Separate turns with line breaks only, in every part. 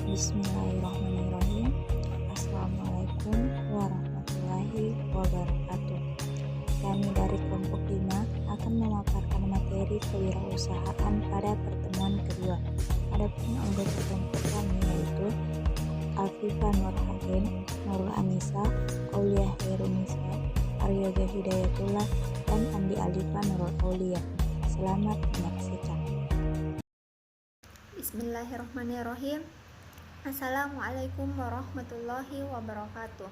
Bismillahirrahmanirrahim. Assalamualaikum warahmatullahi wabarakatuh. Kami dari kelompok 5 akan memaparkan materi kewirausahaan pada pertemuan kedua. Adapun anggota kelompok kami yaitu Alfifa Nurhain, Nurul Anissa, Aulia Herunisa, Aryoga Hidayatullah, dan Andi Alifa Nurul Aulia. Selamat menyaksikan.
Bismillahirrahmanirrahim. Assalamualaikum warahmatullahi wabarakatuh.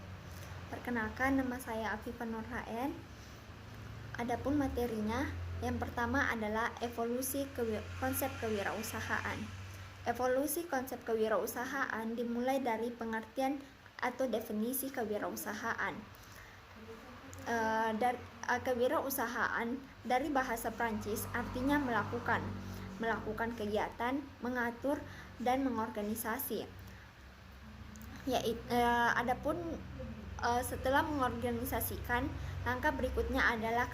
Perkenalkan, nama saya Alfifa Nurhain. Adapun materinya, yang pertama adalah evolusi konsep kewirausahaan. Evolusi konsep kewirausahaan dimulai dari pengertian atau definisi kewirausahaan. Kewirausahaan dari bahasa Prancis artinya melakukan kegiatan, mengatur, dan mengorganisasi. Adapun setelah mengorganisasikan, langkah berikutnya adalah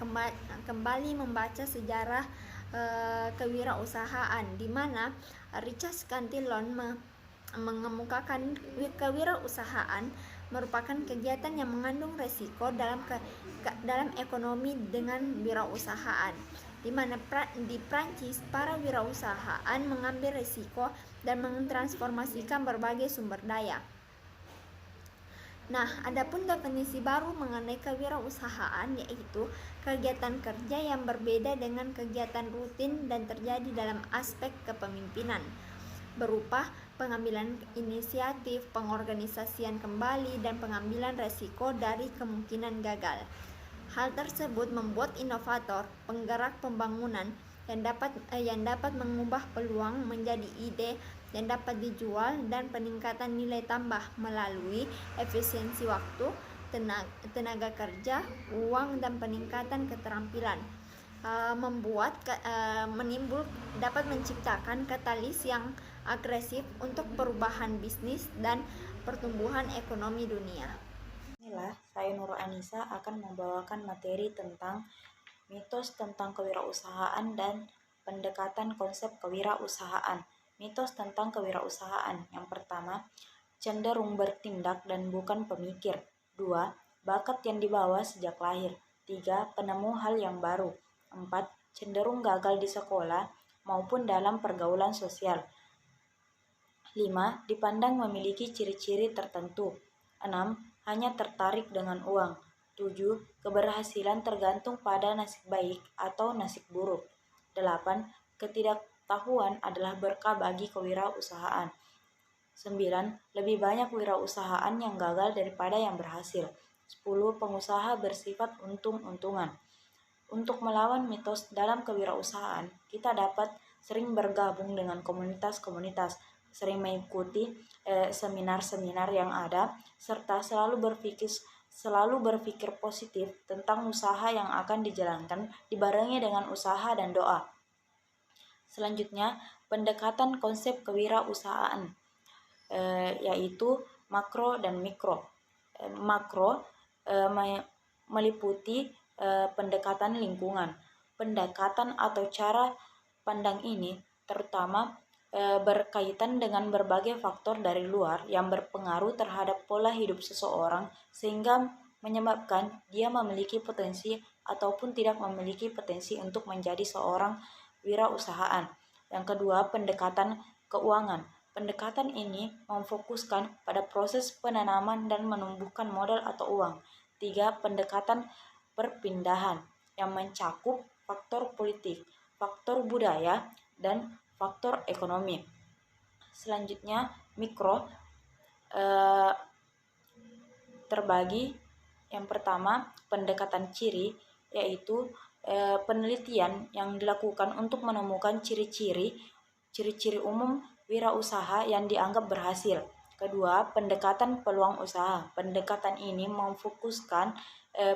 kembali membaca sejarah kewirausahaan, di mana Richard Cantillon mengemukakan kewirausasahaan merupakan kegiatan yang mengandung resiko dalam ekonomi dengan wirausahaan, di mana di Prancis para wirausahaan mengambil resiko dan mentransformasikan berbagai sumber daya. Nah, adapun definisi baru mengenai kewirausahaan yaitu kegiatan kerja yang berbeda dengan kegiatan rutin dan terjadi dalam aspek kepemimpinan, berupa pengambilan inisiatif, pengorganisasian kembali, dan pengambilan resiko dari kemungkinan gagal. Hal tersebut membuat inovator, penggerak pembangunan yang dapat mengubah peluang menjadi ide yang dapat dijual, dan peningkatan nilai tambah melalui efisiensi waktu, tenaga kerja, uang, dan peningkatan keterampilan. Dapat menciptakan katalis yang agresif untuk perubahan bisnis dan pertumbuhan ekonomi dunia.
Inilah saya Nurul Anissa akan membawakan materi tentang mitos tentang kewirausahaan dan pendekatan konsep kewirausahaan. Mitos tentang kewirausahaan. Yang pertama, cenderung bertindak dan bukan pemikir. 2. Bakat yang dibawa sejak lahir. 3. Penemu hal yang baru. 4. Cenderung gagal di sekolah maupun dalam pergaulan sosial. 5. Dipandang memiliki ciri-ciri tertentu. 6. Hanya tertarik dengan uang. 7. Keberhasilan tergantung pada nasib baik atau nasib buruk. 8. Ketidaktahuan adalah berkah bagi kewirausahaan. 9. Lebih banyak wirausahaan yang gagal daripada yang berhasil. 10. Pengusaha bersifat untung-untungan. Untuk melawan mitos dalam kewirausahaan, kita dapat sering bergabung dengan komunitas-komunitas, sering mengikuti seminar-seminar yang ada, serta selalu berpikir positif tentang usaha yang akan dijalankan, dibarengi dengan usaha dan doa. Selanjutnya, pendekatan konsep kewirausahaan, yaitu makro dan mikro. Makro meliputi pendekatan lingkungan. Pendekatan atau cara pandang ini terutama berkaitan dengan berbagai faktor dari luar yang berpengaruh terhadap pola hidup seseorang, sehingga menyebabkan dia memiliki potensi ataupun tidak memiliki potensi untuk menjadi seorang wirausahaan. Yang kedua, pendekatan keuangan. Pendekatan ini memfokuskan pada proses penanaman dan menumbuhkan modal atau uang. 3. Pendekatan perpindahan yang mencakup faktor politik, faktor budaya, dan faktor ekonomi. Selanjutnya, mikro terbagi. Yang pertama, pendekatan ciri, yaitu penelitian yang dilakukan untuk menemukan ciri-ciri umum wirausaha yang dianggap berhasil. Kedua, pendekatan peluang usaha. Pendekatan ini memfokuskan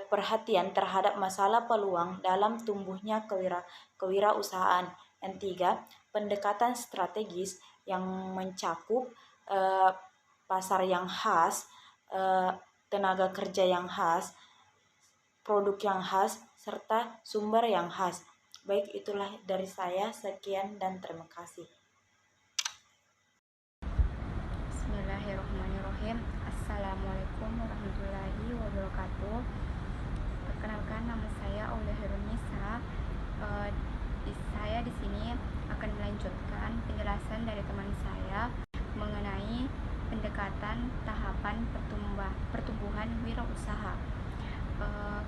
perhatian terhadap masalah peluang dalam tumbuhnya kewirausahaan. Yang tiga, pendekatan strategis yang mencakup pasar yang khas, tenaga kerja yang khas, produk yang khas, serta sumber yang khas. Baik, itulah dari saya. Sekian dan terima kasih.
Bismillahirrahmanirrahim. Assalamualaikum warahmatullahi wabarakatuh. Perkenalkan, nama saya Aulia Herunisa. Saya di sini akan melanjutkan penjelasan dari teman saya mengenai pendekatan tahapan pertumbuhan wirausaha.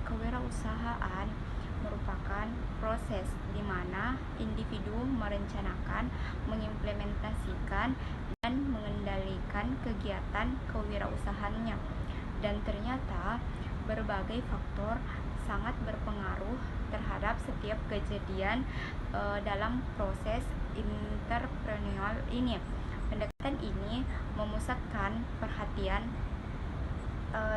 Kewirausahaan merupakan proses di mana individu merencanakan, mengimplementasikan, dan mengendalikan kegiatan kewirausahaannya. Dan ternyata berbagai faktor sangat berpengaruh terhadap setiap kejadian dalam proses entrepreneurial ini. Pendekatan ini memusatkan perhatian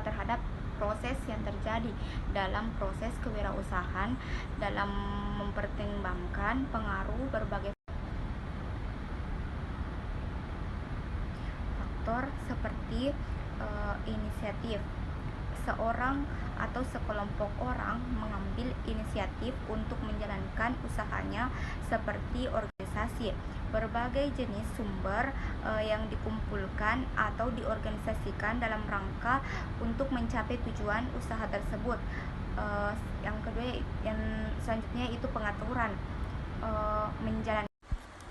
terhadap proses yang terjadi dalam proses kewirausahaan dalam mempertimbangkan pengaruh berbagai faktor seperti inisiatif. Seorang atau sekelompok orang mengambil inisiatif untuk menjalankan usahanya seperti organisasi. Berbagai jenis sumber yang dikumpulkan atau diorganisasikan dalam rangka untuk mencapai tujuan usaha tersebut. Yang kedua, yang selanjutnya itu pengaturan menjalankan.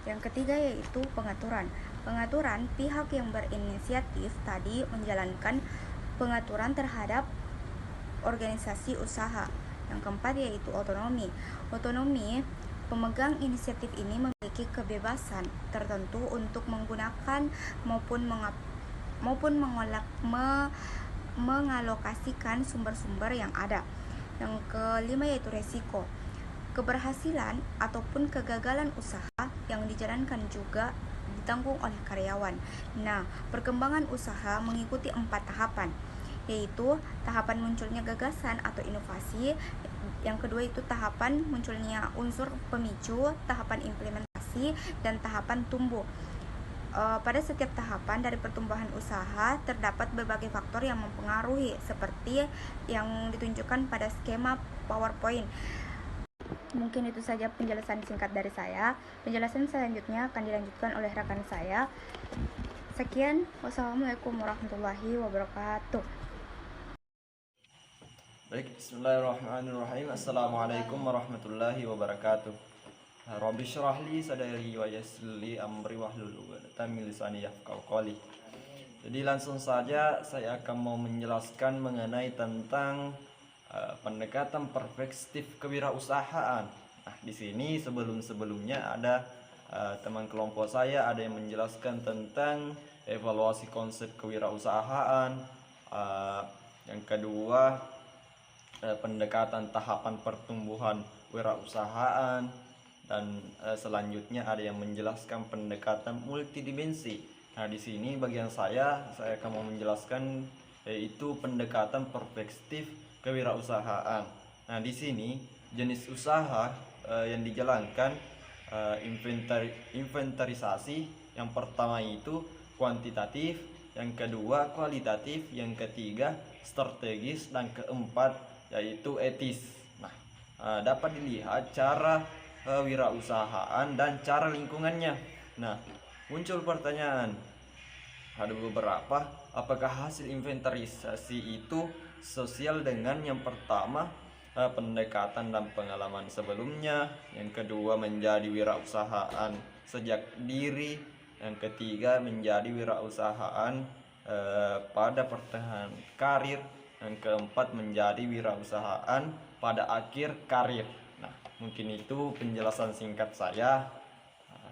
Yang ketiga yaitu pengaturan. Pengaturan, pihak yang berinisiatif tadi menjalankan pengaturan terhadap organisasi usaha. Yang keempat yaitu otonomi. Otonomi, pemegang inisiatif ini memiliki kebebasan tertentu untuk menggunakan maupun mengalokasikan sumber-sumber yang ada. Yang kelima yaitu resiko. Keberhasilan ataupun kegagalan usaha yang dijalankan juga ditanggung oleh karyawan. Nah, perkembangan usaha mengikuti 4 tahapan, yaitu tahapan munculnya gagasan atau inovasi, yang kedua itu tahapan munculnya unsur pemicu, tahapan implementasi, dan tahapan tumbuh. Pada setiap tahapan dari pertumbuhan usaha terdapat berbagai faktor yang mempengaruhi, seperti yang ditunjukkan pada skema PowerPoint. Mungkin itu saja penjelasan singkat dari saya. Penjelasan selanjutnya akan dilanjutkan oleh rekan saya. Sekian, wassalamualaikum warahmatullahi wabarakatuh.
Baik, bismillahirrahmanirrahim. Assalamualaikum warahmatullahi wabarakatuh. Rabbi syrah li sadri wa yassir li amri wahlul 'uqdatam min lisani yafqahu qawli. Jadi langsung saja saya akan mau menjelaskan mengenai tentang pendekatan perspektif kewirausahaan. Nah, di sini sebelumnya ada teman kelompok saya ada yang menjelaskan tentang evaluasi konsep kewirausahaan. Yang kedua, pendekatan tahapan pertumbuhan wirausahaan, dan selanjutnya ada yang menjelaskan pendekatan multidimensi. Nah, di sini bagian saya akan mau menjelaskan yaitu pendekatan perspektif kewirausahaan. Nah, di sini jenis usaha yang dijalankan inventarisasi. Yang pertama itu kuantitatif, yang kedua kualitatif, yang ketiga strategis, dan keempat yaitu etis. Nah, dapat dilihat cara wirausahaan dan cara lingkungannya. Nah, muncul pertanyaan, ada beberapa, apakah hasil inventarisasi itu sosial dengan yang pertama pendekatan dan pengalaman sebelumnya, yang kedua menjadi wirausahaan sejak diri, yang ketiga menjadi wirausahaan pada pertengahan karir, yang keempat menjadi wirausahaan pada akhir karir. Nah, mungkin itu penjelasan singkat saya.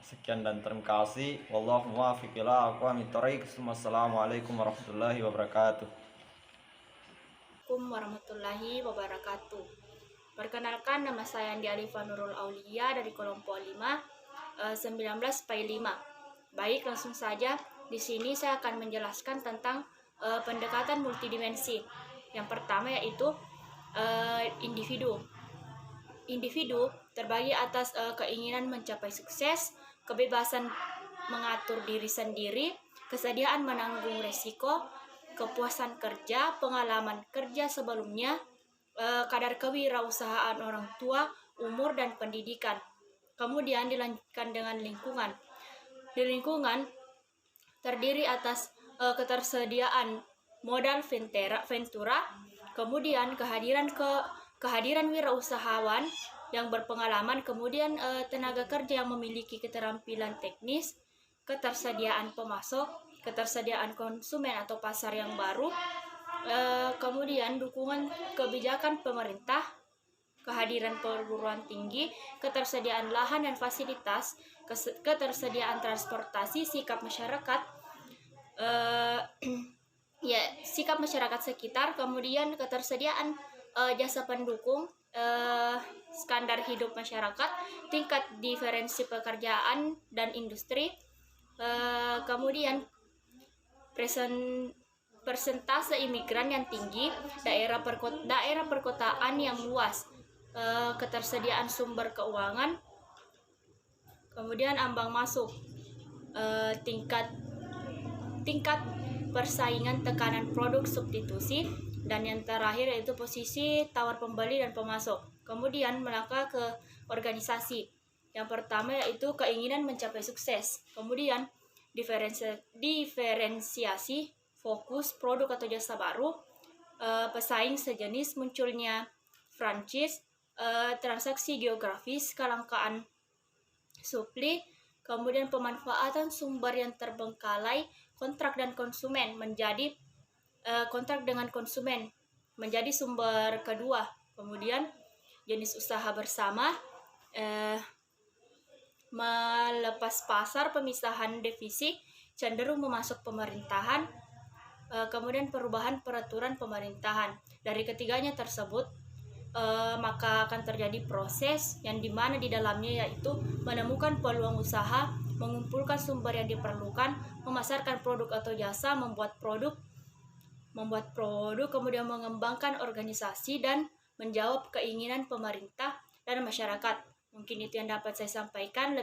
Sekian dan terima kasih. Wallahu muwaffiq ila aqwamit thoriq. Wassalamualaikum warahmatullahi wabarakatuh.
Assalamualaikum warahmatullahi wabarakatuh. Perkenalkan, nama saya Andi Alifa Nurul Aulia dari kelompok 5 19/5. Baik, langsung saja. Di sini saya akan menjelaskan tentang pendekatan multidimensi. Yang pertama yaitu individu. Individu terbagi atas keinginan mencapai sukses, kebebasan mengatur diri sendiri, kesediaan menanggung resiko, kepuasan kerja, pengalaman kerja sebelumnya, kadar kewirausahaan orang tua, umur, dan pendidikan. Kemudian dilanjutkan dengan lingkungan. Di lingkungan terdiri atas
ketersediaan modal ventura, kemudian kehadiran wirausahawan yang berpengalaman, kemudian tenaga kerja yang memiliki keterampilan teknis, ketersediaan pemasok, ketersediaan konsumen atau pasar yang baru, kemudian dukungan kebijakan pemerintah, kehadiran perguruan tinggi, ketersediaan lahan dan fasilitas, ketersediaan transportasi, sikap masyarakat, sikap masyarakat sekitar, kemudian ketersediaan jasa pendukung, standar hidup masyarakat, tingkat diferensi pekerjaan dan industri, kemudian persentase imigran yang tinggi, daerah perkotaan yang luas, ketersediaan sumber keuangan, kemudian ambang masuk, tingkat persaingan, tekanan produk substitusi, dan yang terakhir yaitu posisi tawar pembeli dan pemasok. Kemudian melangkah ke organisasi. Yang pertama yaitu keinginan mencapai sukses. Kemudian diferensiasi, fokus produk atau jasa baru, pesaing sejenis, munculnya franchise, transaksi geografis, kelangkaan supli, kemudian pemanfaatan sumber yang terbengkalai, kontrak dengan konsumen menjadi sumber kedua. Kemudian jenis usaha bersama, melepas pasar, pemisahan divisi, cenderung memasuk pemerintahan, kemudian perubahan peraturan pemerintahan. Dari ketiganya tersebut, maka akan terjadi proses yang dimana di dalamnya yaitu menemukan peluang usaha, mengumpulkan sumber yang diperlukan, memasarkan produk atau jasa, membuat produk, kemudian mengembangkan organisasi dan menjawab keinginan pemerintah dan masyarakat. Mungkin itu yang dapat saya sampaikan.